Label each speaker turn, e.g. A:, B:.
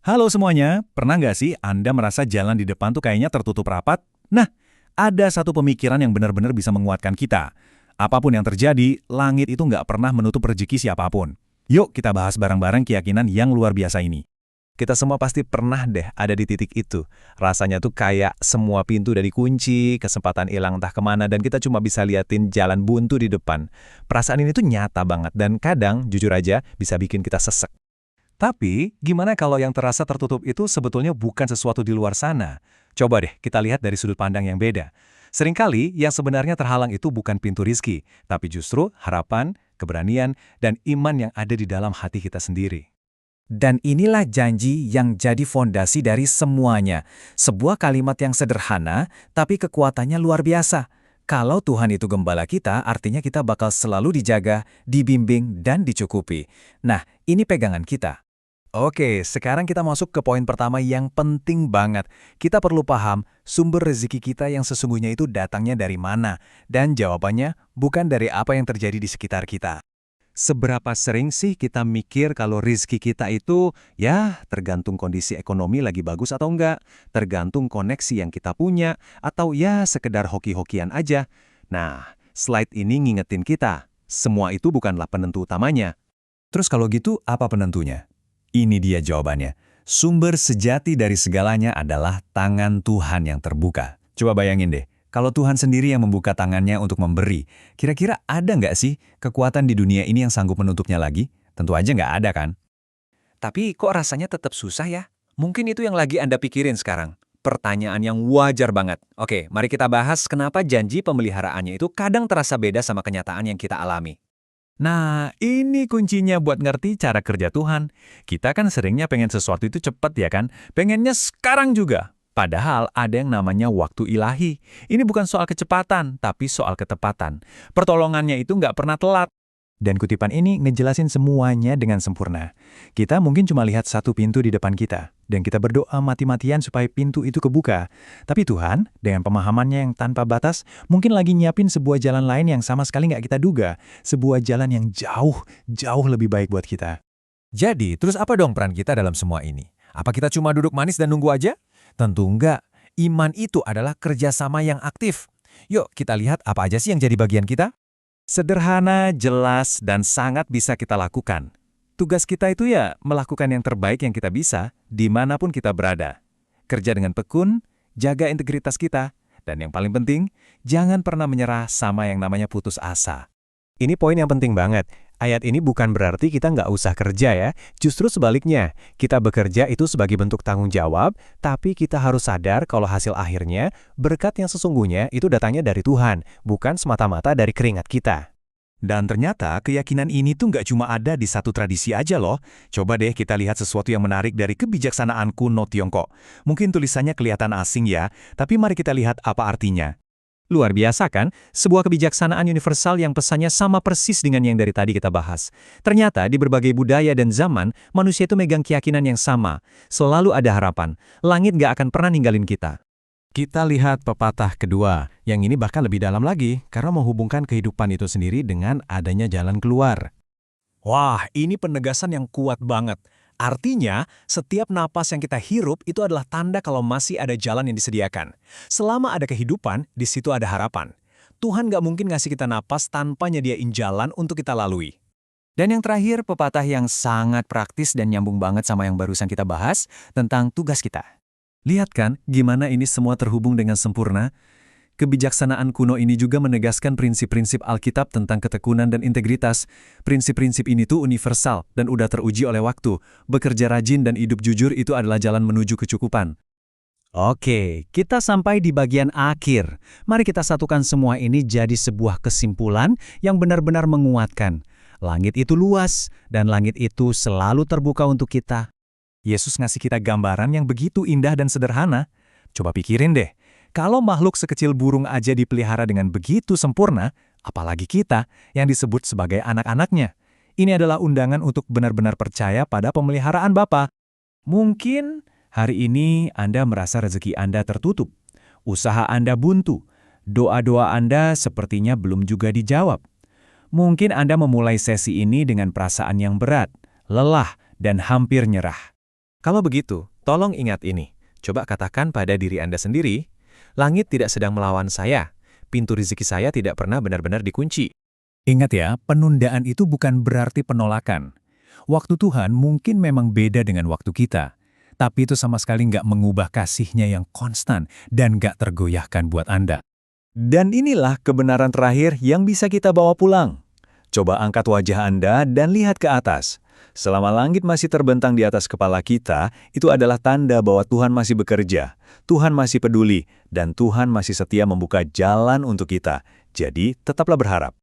A: Halo semuanya, pernah nggak sih Anda merasa jalan di depan tuh kayaknya tertutup rapat? Nah, ada satu pemikiran yang benar-benar bisa menguatkan kita. Apapun yang terjadi, langit itu nggak pernah menutup rezeki siapapun. Yuk kita bahas bareng-bareng keyakinan yang luar biasa ini.
B: Kita semua pasti pernah deh ada di titik itu. Rasanya tuh kayak semua pintu udah dikunci, kesempatan hilang entah kemana, dan kita cuma bisa liatin jalan buntu di depan. Perasaan ini tuh nyata banget, dan kadang, jujur aja, bisa bikin kita sesek.
C: Tapi, gimana kalau yang terasa tertutup itu sebetulnya bukan sesuatu di luar sana? Coba deh kita lihat dari sudut pandang yang beda. Seringkali yang sebenarnya terhalang itu bukan pintu rizki, tapi justru harapan, keberanian, dan iman yang ada di dalam hati kita sendiri.
D: Dan inilah janji yang jadi fondasi dari semuanya. Sebuah kalimat yang sederhana, tapi kekuatannya luar biasa. Kalau Tuhan itu gembala kita, artinya kita bakal selalu dijaga, dibimbing, dan dicukupi. Nah, ini pegangan kita.
C: Oke, sekarang kita masuk ke poin pertama yang penting banget. Kita perlu paham sumber rezeki kita yang sesungguhnya itu datangnya dari mana. Dan jawabannya bukan dari apa yang terjadi di sekitar kita. Seberapa sering sih kita mikir kalau rezeki kita itu, ya tergantung kondisi ekonomi lagi bagus atau enggak, tergantung koneksi yang kita punya, atau ya sekedar hoki-hokian aja. Nah, slide ini ngingetin kita, semua itu bukanlah penentu utamanya.
D: Terus kalau gitu, apa penentunya? Ini dia jawabannya. Sumber sejati dari segalanya adalah tangan Tuhan yang terbuka. Coba bayangin deh, kalau Tuhan sendiri yang membuka tangannya untuk memberi, kira-kira ada nggak sih kekuatan di dunia ini yang sanggup menutupnya lagi? Tentu aja nggak ada kan?
B: Tapi kok rasanya tetap susah ya? Mungkin itu yang lagi Anda pikirin sekarang. Pertanyaan yang wajar banget. Oke, mari kita bahas kenapa janji pemeliharaannya itu kadang terasa beda sama kenyataan yang kita alami.
C: Nah, ini kuncinya buat ngerti cara kerja Tuhan. Kita kan seringnya pengen sesuatu itu cepat ya kan? Pengennya sekarang juga. Padahal ada yang namanya waktu ilahi. Ini bukan soal kecepatan, tapi soal ketepatan. Pertolongannya itu nggak pernah telat. Dan kutipan ini ngejelasin semuanya dengan sempurna. Kita mungkin cuma lihat satu pintu di depan kita, dan kita berdoa mati-matian supaya pintu itu kebuka. Tapi Tuhan, dengan pemahamannya yang tanpa batas, mungkin lagi nyiapin sebuah jalan lain yang sama sekali nggak kita duga. Sebuah jalan yang jauh, jauh lebih baik buat kita.
D: Jadi, terus apa dong peran kita dalam semua ini? Apa kita cuma duduk manis dan nunggu aja? Tentu enggak. Iman itu adalah kerjasama yang aktif. Yuk, kita lihat apa aja sih yang jadi bagian kita?
C: Sederhana, jelas, dan sangat bisa kita lakukan. Tugas kita itu ya melakukan yang terbaik yang kita bisa, dimanapun kita berada. Kerja dengan tekun, jaga integritas kita, dan yang paling penting, jangan pernah menyerah sama yang namanya putus asa. Ini poin yang penting banget. Ayat ini bukan berarti kita nggak usah kerja ya. Justru sebaliknya, kita bekerja itu sebagai bentuk tanggung jawab, tapi kita harus sadar kalau hasil akhirnya, berkat yang sesungguhnya itu datangnya dari Tuhan, bukan semata-mata dari keringat kita. Dan ternyata keyakinan ini tuh nggak cuma ada di satu tradisi aja loh. Coba deh kita lihat sesuatu yang menarik dari kebijaksanaan kuno Tiongkok. Mungkin tulisannya kelihatan asing ya, tapi mari kita lihat apa artinya. Luar biasa kan? Sebuah kebijaksanaan universal yang pesannya sama persis dengan yang dari tadi kita bahas. Ternyata di berbagai budaya dan zaman, manusia itu megang keyakinan yang sama. Selalu ada harapan. Langit gak akan pernah ninggalin kita.
D: Kita lihat pepatah kedua, yang ini bahkan lebih dalam lagi, karena menghubungkan kehidupan itu sendiri dengan adanya jalan keluar.
C: Wah, ini penegasan yang kuat banget. Artinya, setiap napas yang kita hirup itu adalah tanda kalau masih ada jalan yang disediakan. Selama ada kehidupan, di situ ada harapan. Tuhan gak mungkin ngasih kita napas tanpa nyediain jalan untuk kita lalui.
D: Dan yang terakhir, pepatah yang sangat praktis dan nyambung banget sama yang barusan kita bahas, tentang tugas kita.
A: Lihat kan gimana ini semua terhubung dengan sempurna? Kebijaksanaan kuno ini juga menegaskan prinsip-prinsip Alkitab tentang ketekunan dan integritas. Prinsip-prinsip ini tuh universal dan udah teruji oleh waktu. Bekerja rajin dan hidup jujur itu adalah jalan menuju kecukupan.
D: Oke, kita sampai di bagian akhir. Mari kita satukan semua ini jadi sebuah kesimpulan yang benar-benar menguatkan. Langit itu luas, dan langit itu selalu terbuka untuk kita.
C: Yesus ngasih kita gambaran yang begitu indah dan sederhana. Coba pikirin deh. Kalau makhluk sekecil burung aja dipelihara dengan begitu sempurna, apalagi kita yang disebut sebagai anak-anaknya. Ini adalah undangan untuk benar-benar percaya pada pemeliharaan Bapa. Mungkin hari ini Anda merasa rezeki Anda tertutup, usaha Anda buntu, doa-doa Anda sepertinya belum juga dijawab. Mungkin Anda memulai sesi ini dengan perasaan yang berat, lelah, dan hampir nyerah.
B: Kalau begitu, tolong ingat ini. Coba katakan pada diri Anda sendiri, langit tidak sedang melawan saya. Pintu rezeki saya tidak pernah benar-benar dikunci.
C: Ingat ya, penundaan itu bukan berarti penolakan. Waktu Tuhan mungkin memang beda dengan waktu kita, tapi itu sama sekali nggak mengubah kasih-Nya yang konstan dan nggak tergoyahkan buat Anda.
D: Dan inilah kebenaran terakhir yang bisa kita bawa pulang. Coba angkat wajah Anda dan lihat ke atas. Selama langit masih terbentang di atas kepala kita, itu adalah tanda bahwa Tuhan masih bekerja, Tuhan masih peduli, dan Tuhan masih setia membuka jalan untuk kita. Jadi, tetaplah berharap.